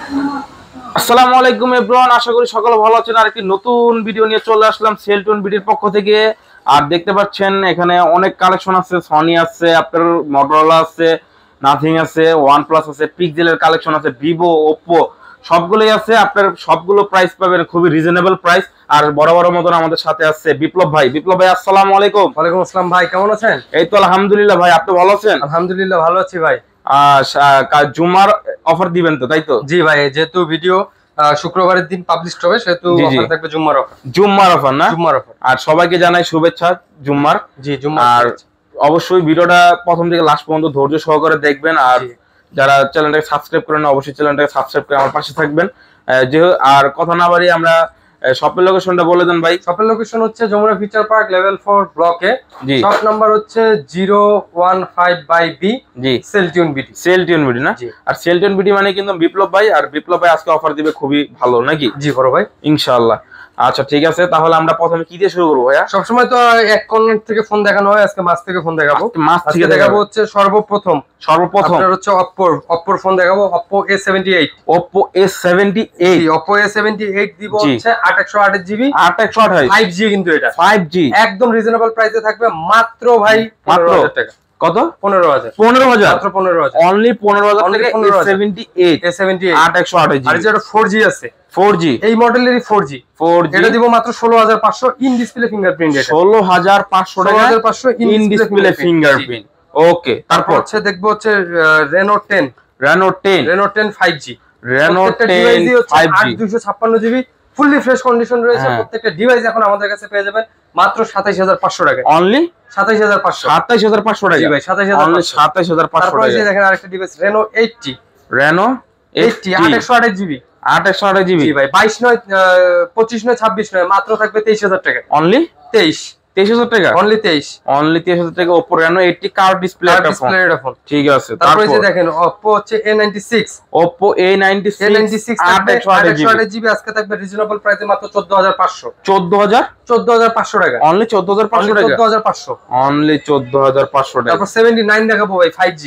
আসসালামু আলাইকুম এভরিওয়ান, আশা করি সকলে ভালো আছেন। আর একটি নতুন ভিডিও নিয়ে চলে আসলাম সেলটন বিডির পক্ষ থেকে। আর দেখতে পাচ্ছেন এখানে অনেক কালেকশন আছে, সনি আছে, আপনার মোটরোলা আছে, নাথিং আছে, ওয়ানপ্লাস আছে, পিক্সেলের কালেকশন আছে, ভিভো, ওপ্পো সবগুলোই আছে। আপনার সবগুলো প্রাইস পাবেন খুবই রিজনেবল প্রাইস। আর বড় বড় মতন আমাদের সাথে আছে বিপ্লব ভাই। বিপ্লব ভাই আসসালামু আলাইকুম। ওয়ালাইকুম আসসালাম ভাই, কেমন আছেন? এই তো আলহামদুলিল্লাহ ভাই, আপনি ভালো আছেন? আলহামদুলিল্লাহ ভালো আছি ভাই। জুমার অফার দিবেন তো, তাই তো? জি ভাই, যেহেতু ভিডিও শুক্রবারের দিন পাবলিশ হবে সেহেতু অফার থাকবে জুম্মার অফার। জুম্মার অফার না? জুম্মার অফার। আর সবাইকে জানাই শুভেচ্ছা জুম্মার। জি জুম্মার। আর অবশ্যই ভিডিওটা প্রথম থেকে লাস্ট পর্যন্ত ধৈর্য সহকারে দেখবেন। আর যারা চ্যানেলটাকে সাবস্ক্রাইব করেন অবশ্যই চ্যানেলটাকে সাবস্ক্রাইব করে আমার পাশে থাকবেন। আর কথা না বাড়িয়ে আমরা শপের লোকেশনটা বলে দেন ভাই। শপের লোকেশন হচ্ছে যমুনা ফিচার পার্ক লেভেল 4 ব্লকে। শপ নাম্বার হচ্ছে 015/B। জি, সেলটিউন বিডি। সেলটিউন বিডি না? আর সেলটিউন বিডি মানে কিন্তু বিপ্লব ভাই। আর বিপ্লব ভাই আজকে অফার দিবে খুবই ভালো নাকি? জি বড় ভাই, ইনশাআল্লাহ। আচ্ছা ঠিক আছে, তাহলে আমরা প্রথমে কি দিয়ে শুরু করবো ভাইয়া? সবসময় তো এক কর্নার থেকে ফোন দেখানো হয়, আজকে মাছ থেকে ফোন দেখাবো। মাছ থেকে দেখাবো হচ্ছে সর্বপ্রথম আপনার হচ্ছে অপ্পোর ফোন দেখাবো। Oppo A78। Oppo A78। Oppo A78 দিব হচ্ছে 8128GB 8128 5G, কিন্তু এটা 5G একদম রিজনেবল প্রাইসে থাকবে মাত্র ভাই 15000 টাকা। কত? 15000। 15000 মাত্র 15000 অনলি 15000 টাকা। A78 8128 আর যেটা 4G আছে, 4G এই মডেলেরই 4G এটা দিব মাত্র 16500 ইন ডিসপ্লে ফিঙ্গারপ্রিন্ট। এটা 16500 টাকা 16500 ইন ডিসপ্লে ফিঙ্গারপ্রিন্ট। ওকে, তারপর হচ্ছে দেখবো হচ্ছে Reno 10 5G। Reno 10 5G 8256GB fully fresh condition রয়েছে। প্রত্যেকটা ডিভাইস এখন আমাদের কাছে পেয়ে যাবেন মাত্র 27500 টাকা। অনলি 27500। 27500 টাকা। জি ভাই 27500 টাকা। তারপর এই যে দেখেন আরেকটা ডিভাইস Reno 80 8128GB 8128GB। জি ভাই 22 নয় 25 নয় 26 নয় মাত্র থাকবে 23000 টাকা। অনলি 23000 টাকা। অনলি 23000 টাকা। Oppo Reno 80 কার ডিসপ্লে একটা ফোন। ঠিক আছে, তারপর এই যে দেখেন Oppo হচ্ছে A96 A96 8128GB আজকে থাকবে রিজনেবল প্রাইসে মাত্র 14500 14500 টাকা। অনলি 14500 টাকা। 14500 অনলি 14500 টাকা। তারপর 79 দেখাবো ভাই 5G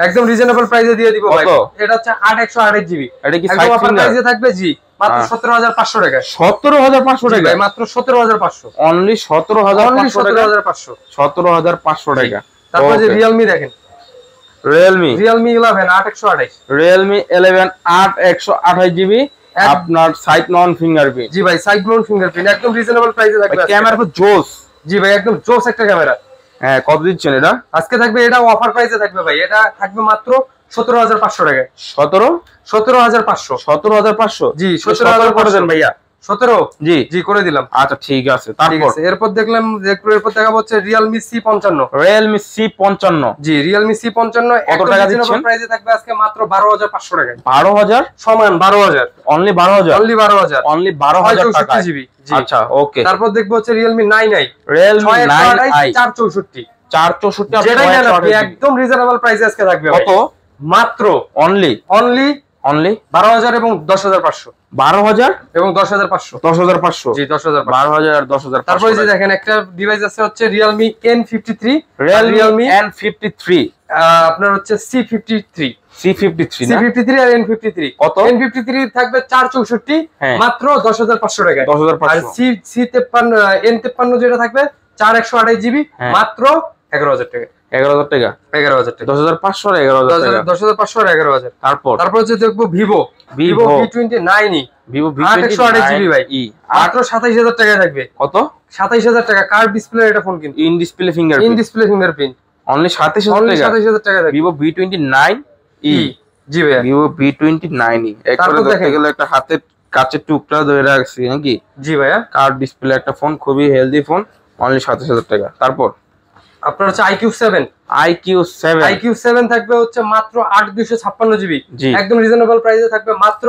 একদম রিজনেবল প্রাইসে দিয়ে দিব ভাই। এটা হচ্ছে 8128GB। এটা কি একদম অফার প্রাইসে থাকবে জি মাত্র 17500 টাকা। 17500 টাকা মাত্র 17500। অনলি 17500 টাকা। 17500 টাকা। তারপর যে Realme দেখেন, Realme 11 8128 Realme 11 8128GB আপনার সাইড নন ফিঙ্গারপ্রিন্ট। জি ভাই সাইড মাউন্ট ফিঙ্গারপ্রিন্ট একদম রিজনেবল প্রাইসে থাকবে। ক্যামেরা তো জোস। জি ভাই একদম জোস একটা ক্যামেরা। হ্যাঁ, কত দিচ্ছেন এটা? আজকে থাকবে এটা অফার প্রাইসে থাকবে ভাই। এটা থাকবে মাত্র 17500 টাকা। 17500 17500 জি 17000 করে দেন ভাইয়া। 17 জি জি করে দিলাম। আচ্ছা ঠিক আছে। তারপর এরপর দেখলাম এরপর দেখাবো হচ্ছে Realme C55 জি Realme C55 কত টাকা দিচ্ছেন? প্রাইসে থাকবে আজকে মাত্র 12500 টাকা। 12000 সমান 12000 অনলি 12000 অনলি 12000 অনলি 12000 টাকা। 64GB জি আচ্ছা ওকে। তারপর দেখবো হচ্ছে Realme 9i Realme 9i 464 464 একদম রিজনেবল প্রাইসে আজকে থাকবে। কত? মাত্র অনলি 12000 এবং 10500 12000 এবং 10500 10500 জি 10500 12000 আর 10500। তারপর এই যে দেখেন একটা ডিভাইস আছে হচ্ছে Realme N53 Realme N53 আপনার হচ্ছে C53 আর N53 কত? N53 থাকবে 464 মাত্র 10500 টাকা। 10500 আর C53 N53 যেটা থাকবে 4128GB মাত্র 11000 টাকা। 11000 টাকা 11000 টাকা 10500 আর 11000 টাকা 10500 আর 11000। তারপর হচ্ছে দেখবো Vivo V29e Vivo V28GB ভাই মাত্র 27000 টাকায় থাকবে। কত? 27000 টাকা। কার ডিসপ্লে এটা ফোন কিন্তু ইন ডিসপ্লে ফিঙ্গারপ্রিন্ট অনলি 27000 টাকা। Vivo V29e জি ভাই Vivo V29e একবারে দেখতে গেলে একটা হাতের কাচের টুকরা ধরে রাখছি নাকি? জি ভাইয়া কার ডিসপ্লে একটা ফোন, খুবই হেলদি ফোন, অনলি 27000 টাকা। তারপর আপনার হচ্ছে iQ7 থাকবে হচ্ছে মাত্র 8256GB একদম রিজনেবল প্রাইসে থাকবে মাত্র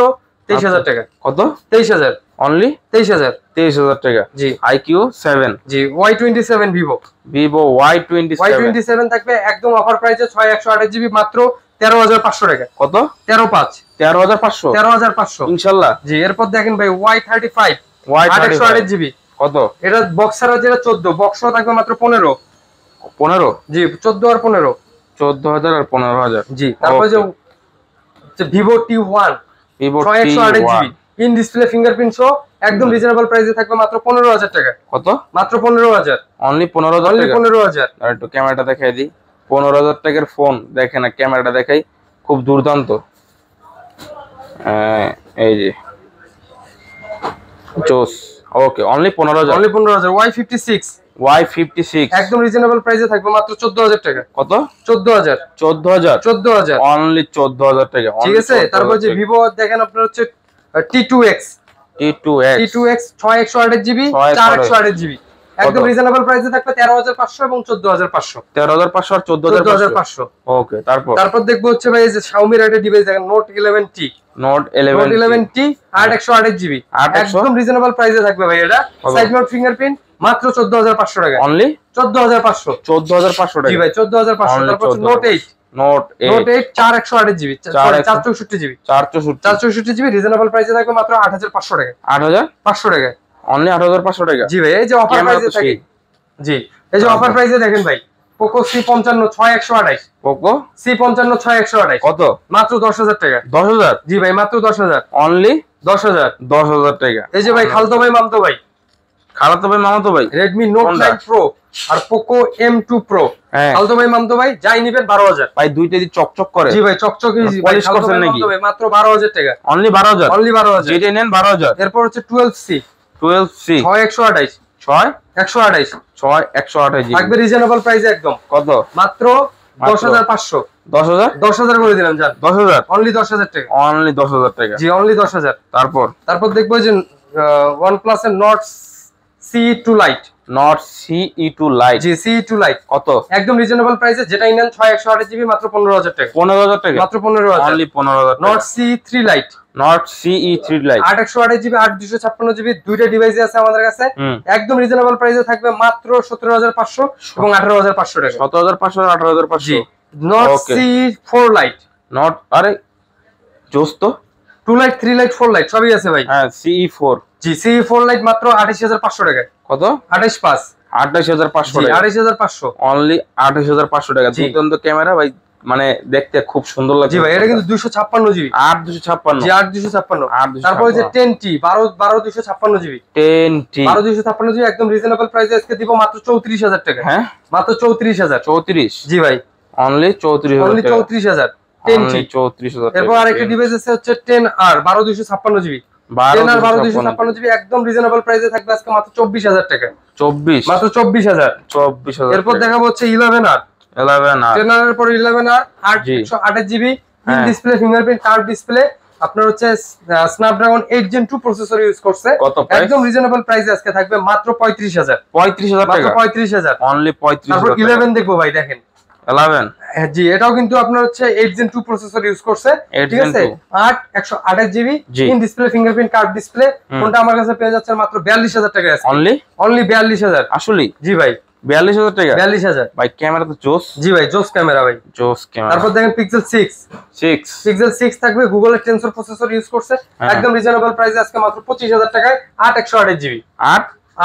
23000 টাকা। কত? 23000 অনলি 23000 টাকা জি। iQ7 জি Y27 Vivo Y27 থাকবে একদম অফার প্রাইসে 6128GB মাত্র 13500 টাকা। কত? 13500 ইনশাআল্লাহ জি। এরপর দেখেন ভাই Y35 Y31GB কত? এটা বক্সার যেটা 14 বক্সও থাকবে মাত্র 15 জি 14 আর 15 14000 আর 15000 জি। তারপর যে Vivo T1 Vivo 6128GB in display fingerprint সহ একদম রিজনেবল প্রাইসে থাকবে মাত্র 15000 টাকা। কত? মাত্র 15000, অনলি 15000 অনলি টাকা। 15000। আর একটু ক্যামেরাটা দেখাই দিই। 15000 টাকার ফোন দেখেন, না ক্যামেরাটা দেখাই, খুব দুর্দান্ত। এই যে জোস। ওকে, অনলি 15000, অনলি 15000। Y56 Y56 একদম রিজনেবল প্রাইসে থাকবে মাত্র 14000 টাকা। কত? 14000, 14000 অনলি 14000 টাকা। ঠিক আছে। তারপর যে ভিভো দেখেন আপনার হচ্ছে T2X 6128GB 4128GB একদম রিজনেবল প্রাইসে থাকবে 13500 এবং 14500। 13500 আর 14500। ওকে, তারপর দেখবো হচ্ছে ভাই এই যে Xiaomi এর একটা ডিভাইস দেখেন, Note 11T। Note 11T 8128GB একদম রিজনেবল প্রাইসে থাকবে ভাই। এটা সাইড মাউন্ট ফিঙ্গারপ্রিন্ট মাত্র 14500 টাকা। অনলি 14500 টাকা। জি ভাই 14500। তারপর Note 8 4128GB 464GB 464GB reasonable প্রাইসে থাকবে মাত্র 8500 টাকা। 8500 টাকা, অনলি 8500 টাকা। জি ভাই। এই যে অফার প্রাইসে থাকে, জি এই যে অফার প্রাইসে দেখেন ভাই, Poco C55 6128, Poco C55 6128 কত? মাত্র 10000 টাকা। 10000? জি ভাই মাত্র 10000, অনলি 10000 টাকা। এই যে ভাই খালতো ভাই মামতো ভাই, খালাতো ভাই মামাতো ভাই, Redmi Note 9 Pro আর Poco M2 Pro হ্যাঁ খালতো ভাই মামতো ভাই যাই নিবেন 12000 ভাই। দুইটাই চকচক করে। জি ভাই চকচকে ভাই পলিশ খালতো করছেন ভাই নাকি? মামতো ভাই মাত্র 12000 টাকা। Only 12000, only 12000। যেটা নেন 12000। এরপর হচ্ছে 12C 6128 128 থাকবে রিজনেবল প্রাইসে একদম। কত? মাত্র 10500। 10000 করে দিলাম জান। 10000 অনলি 10000 টাকা। অনলি 10000 টাকা। জি অনলি 10000। তারপর দেখবো যে OnePlus এর Nord CE2 Lite। Nord CE2 Lite, জি CE2 Lite কত? একদম রিজনেবল প্রাইসে, যেটাই নেন 6128GB মাত্র 15000 টাকা। 15000 টাকা, মাত্র 15000। অনলি 15000 টাকা। Nord CE3 Lite Nord CE3 Lite 8128GB 8256GB দুইটা ডিভাইসই আছে আমাদের কাছে। একদম রিজনেবল প্রাইসে থাকবে মাত্র 17500 এবং 18500 টাকা। 17500 আর 18500। জি Nord CE4 Lite, নট, আরে জোস তো। 2 Lite 3 Lite 4 Lite সবই আছে ভাই। হ্যাঁ CE4, জি CE4 Lite মাত্র 28500 টাকা। কত? 28500। 28500 জি টাকা, 28500 অনলি 28500 টাকা। দুর্দান্ত ক্যামেরা ভাই, মানে দেখতে খুব সুন্দর লাগছে। জি ভাই এটা কিন্তু 256GB 8256। জি 8256। তারপর যে 10T 12256GB 10T 12256GB একদম রিজনেবল প্রাইসে আজকে দিব মাত্র 34000 টাকা। হ্যাঁ মাত্র 34000। 34? জি ভাই অনলি 34000 অনলি টাকা। 34000 10T 10T 34000 টাকা। এরপর আরেকটা ডিভাইস আছে হচ্ছে 10R 12256GB 10R 12256GB একদম রিজনেবল প্রাইসে থাকবে আজকে মাত্র 24000 টাকা। 24? মাত্র 24000। এরপর দেখাবো হচ্ছে 11R 10R এর পর 11R 828GB in display fingerprint curve display আপনার হচ্ছে স্ন্যাপড্রাগন 8 Gen 2 প্রসেসর ইউজ করছে। একদম রিজনেবল প্রাইসে আজকে থাকবে মাত্র 35000। 35000 টাকা, মাত্র 35000, অনলি 35000। তারপর 11 দেখবো ভাই দেখেন 11, জি এটাও কিন্তু আপনার হচ্ছে 8 Gen 2 প্রসেসর ইউজ করছে, ঠিক আছে। 128GB in display fingerprint curve display, কোনটা আমার কাছে পেয়ে যাচ্ছে মাত্র 42000 টাকা আছে। অনলি 42000 আসলে? জি ভাই 42000 টাকা। 42000 ভাই ক্যামেরা তো জোস। জি ভাই জোস ক্যামেরা ভাই, জোস ক্যামেরা। তারপর দেখেন Pixel 6 থাকবে গুগলের টেনসর প্রসেসর ইউজ করছে। একদম রিজনেবল প্রাইসে আজকে মাত্র 25000 টাকায় 8128GB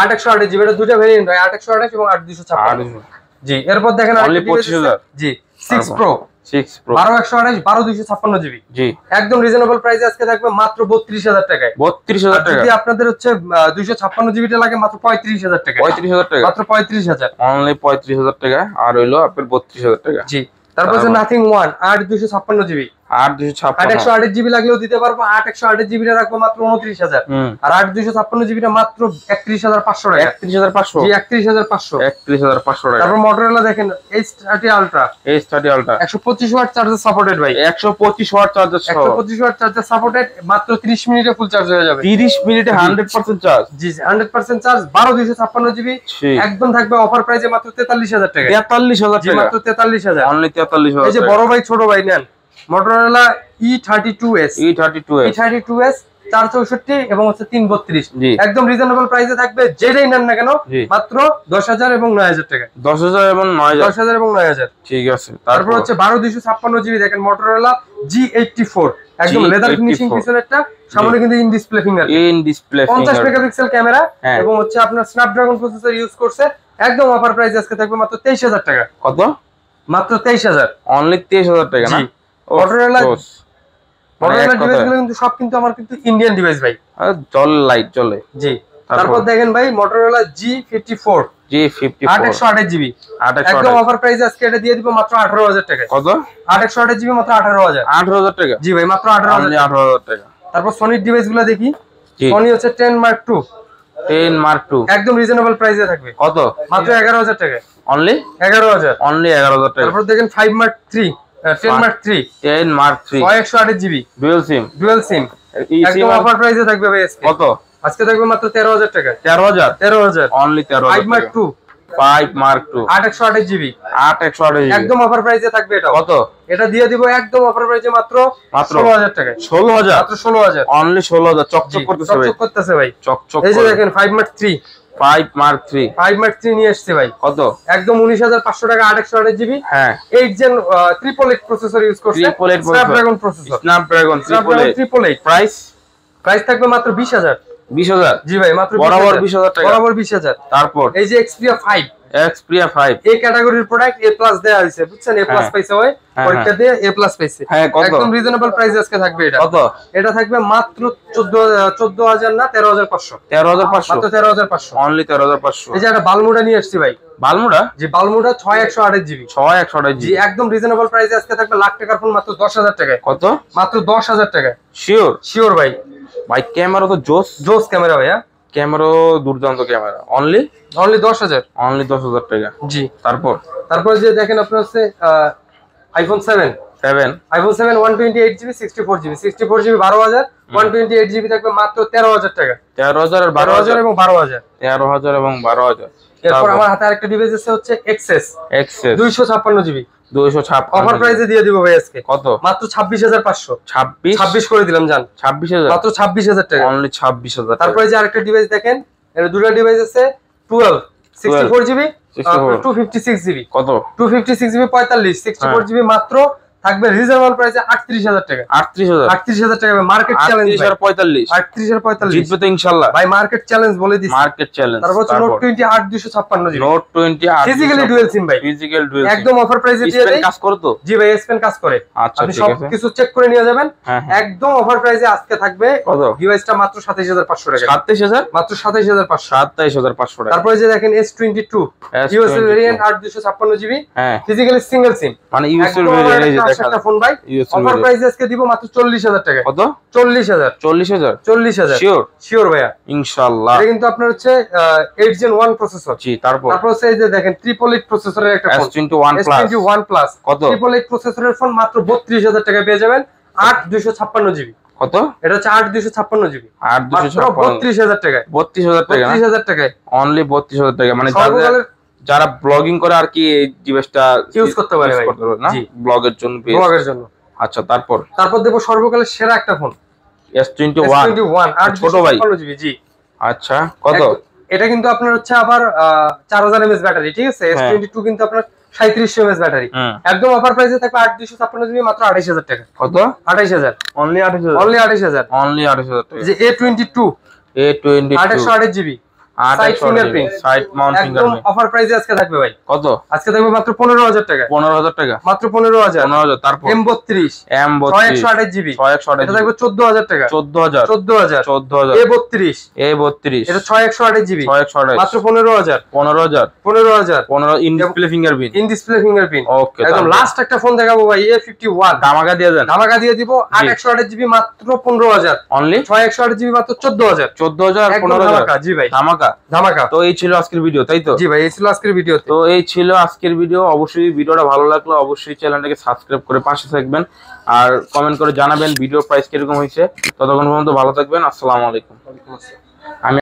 8128GB এটা দুটো ভেরিয়েন্ট হয়, 8128 এবং 8256। জি এরপর দেখেন অনলি 25000। জি 6 Pro 12128 12256GB জি একদম রিজনেবল প্রাইসে আজকে থাকবে মাত্র 32000 টাকায়। 32000 টাকা। যদি আপনাদের হচ্ছে 256GB টা লাগে মাত্র 35000 টাকা। 35000 টাকা, মাত্র 35000, অনলি 35000 টাকা। আর হইলো আপনার 32000 টাকা। জি তারপর আছে Nothing One 8256GB 8256 8128GB লাগলেও দিতে পারবো। 8128GB টা রাখবো মাত্র 29000 আর 8256GB টা মাত্র 31500 টাকা। 31500? জি 31500। 31500 টাকা। তারপর Motorola দেখেন H30 Ultra 125 watt charger supported ভাই। 125 ওয়াট চার্জার সহ 125 ওয়াট চার্জার সাপোর্টেড, মাত্র 30 মিনিটে ফুল চার্জ হয়ে যাবে। 30 মিনিটে 100% চার্জ। জি 100% চার্জ 12256GB একদম থাকবে অফার প্রাইসে মাত্র 43000 টাকা। 43000 জি টাকা, মাত্র 43000, অনলি 43000। এই যে বড় ভাই ছোট ভাই নেন Motorola E32s 464 এবং হচ্ছে 332 একদম রিজনেবল প্রাইসে থাকবে, যেটাই নেন না কেন মাত্র 10000 এবং 9000 টাকা। 10000 এবং 9000, 10000 এবং 9000, ঠিক আছে। তারপর হচ্ছে 12256GB দেখেন Motorola G84 একদম লেদার ফিনিশিং পিছনেরটা, সামনে কিন্তু in display finger 50 megapixel camera এবং হচ্ছে আপনার স্ন্যাপড্রাগন প্রসেসর ইউজ করছে। একদম অফার প্রাইস আজকে থাকবে মাত্র 23000 টাকা। কত? মাত্র 23000, অনলি 23000 টাকা না। মটোরোলা ডিভাইসগুলো কিন্তু সব কিন্তু আমার কিন্তু ইন্ডিয়ান ডিভাইস ভাই। চলে লাইট চলে। জি। তারপর দেখেন ভাই মটোরোলা G54 8/128GB একদম অফার প্রাইস আজকে এটা দিয়ে দিব মাত্র 18000 টাকা। কত? 8/128GB মাত্র 18000। 18000 টাকা? জি ভাই মাত্র 18000 টাকা। তারপর সনির ডিভাইসগুলো দেখি। সনি হচ্ছে 10 Mark II 10 Mark II একদম রিজনেবল প্রাইসে থাকবে। কত? মাত্র 11000 টাকা। অনলি 11000। অনলি 11000 টাকা। তারপর দেখেন 5 Mark III 10 Mark III 10 Mark III 128GB dual SIM একদম অফার প্রাইসে থাকবে ভাই আজকে। কত? আজকে থাকবে মাত্র 13000 টাকা। 13000 অনলি 13000। 5 Mark II 8/128GB একদম অফার প্রাইসে থাকবে এটা। কত? এটা দিয়ে দিব একদম অফার প্রাইসে মাত্র 16000 টাকা। 16000 মাত্র 16000 অনলি 16000 চকচক করতেছে ভাই চকচক। এই যে দেখেন 5 Mark III 5 Mark III নিয়ে আসছে ভাই। কত? একদম 19500 টাকা 8/128GB। হ্যাঁ 8 Gen 888 প্রসেসর ইউজ করছে। Snapdragon processor. স্ন্যাপড্রাগন 888 প্রাইস থাকবে মাত্র 20000। 20000 জি ভাই মাত্র বরাবর 20000 টাকা। বরাবর 20000। তারপর এই যে Xperia 5 এই ক্যাটাগরির প্রোডাক্ট A+ দেয়া হইছে বুঝছেন। A+ পাইছে হয় পরীক্ষা দিয়ে A+ পাইছে। একদম রিজনেবল প্রাইস আজকে থাকবে এটা। কত? এটা থাকবে মাত্র 14000 না 13500। 13500 মাত্র 13500 অনলি 13500। এই যে একটা বালমুডা নিয়ে আসছি ভাই। বালমুডা? জি বালমুডা 6128GB 6128GB জি একদম রিজনেবল প্রাইসে আজকে থাকবে লাখ টাকার ফোন মাত্র 10000 টাকায়। কত? মাত্র 10000 টাকা। শিওর ভাই। ক্যামেরা তো জোস ক্যামেরা ভাইয়া। ক্যামেরা দুর্দান্ত ক্যামেরা। অনলি 10000 অনলি 10000 টাকা। জি। তারপর যে দেখেন আপনার হচ্ছে iPhone 7 128GB 64GB 64GB 12000 128GB থাকবে মাত্র 13000 টাকা। 13000 আর 12000 এবং 12000 13000 এবং 12000। এরপর আমার হাতে আরেকটা ডিভাইস আছে হচ্ছে XS 256GB 256 অফার প্রাইসে দিয়ে দিব ভাই আজকে। কত? মাত্র 26500। 26 করে দিলাম জান। 26000 মাত্র 26000 টাকা। অনলি 26000। তারপরে যে আরেকটা ডিভাইস দেখেন এর দুটো ডিভাইস আছে 12 64GB 256GB কত? 256GB 45 64GB মাত্র থাকবে রিজনেবল প্রাইসে 38000 টাকা। 38000 টাকা মার্কেট চ্যালেঞ্জ 38 আর 45 জিতবে তো ইনশাআল্লাহ ভাই। মার্কেট চ্যালেঞ্জ বলে দিছি। Market challenge. তারপর হচ্ছে note 20 8256GB note 20 physically dual SIM ভাই। একদম অফার প্রাইসে দিয়ে দেই। কাজ করে তো? জি ভাই এস পেন কাজ করে। আচ্ছা আপনি ঠিক সব আছে কিছু চেক করে নিয়ে যাবেন। একদম অফার প্রাইসে আজকে থাকবে। কত? ডিভাইসটা মাত্র 27500 টাকা। 27000 মাত্র 27500 27500 টাকা। তারপরে যে দেখেন S22 USA variant 8256GB physically single SIM মানে ইউএসএ ভেরিয়েন্ট। এই যে দেখেন একটা ফোন ভাই অফার প্রাইসে আজকে দিব মাত্র 40000 টাকা। কত? 40000 শিওর ভাইয়া ইনশাআল্লাহ। এটা কিন্তু আপনার হচ্ছে 8 Gen 1 প্রসেসর। জি। তারপর হচ্ছে এই যে দেখেন 888 প্রসেসরের একটা ফোন S21 Plus কত? 888 প্রসেসরের ফোন মাত্র 32000 টাকা পেয়ে যাবেন 8256GB। কত? এটা হচ্ছে 8256GB 8256 32000 টাকায়। 32000 টাকা 32000 টাকায় অনলি 32000 টাকা। মানে যারা ব্লগিং করে আর কি এই ডিভাইসটা ইউজ করতে পারে ভাই না ব্লগের জন্য। আচ্ছা তারপর দেব সর্বকালের সেরা একটা ফোন S21 ছোট ভাই। 856GB জি। আচ্ছা কত? এটা কিন্তু আপনার হচ্ছে আবার 4000 mAh ব্যাটারি ঠিক আছে। S22 কিন্তু আপনার 3700 mAh ব্যাটারি। একদম অফার প্রাইসে থাকবে 8256GB মাত্র 28000 টাকা। কত? 28000 অনলি 28000 অনলি 28000 টাকা। যে A22 868GB side fingerprint side Mount fingerprint offer প্রাইসে আজকে থাকবে ভাই। কত? আজকে থাকবে মাত্র 15000 টাকা। 15000 টাকা মাত্র 15000। তারপর M32 628GB এটা থাকবে 14000 টাকা। 14000 A32 এটা 628GB মাত্র 15000 ইন ডিসপ্লে ফিঙ্গারপ্রিন্ট। ওকে একদম লাস্ট একটা ফোন দেখাবো ভাই A51 ধামাকা দিয়ে দিব 828GB মাত্র 15000 অনলি 628GB মাত্র 14000 আর 15000 জি ভাই ধামাকা। তো এই ছিল আজকের ভিডিও তাই তো? জি ভাই এই ছিল আজকের ভিডিও। তো এই ছিল আজকের ভিডিও। অবশ্যই ভিডিওটা ভালো লাগলো অবশ্যই চ্যানেলটাকে সাবস্ক্রাইব করে পাশে থাকবেন আর কমেন্ট করে জানাবেন ভিডিও প্রাইস কিরকম হয়েছে। ততক্ষণ পর্যন্ত ভালো থাকবেন। আসসালামু আলাইকুম। আমি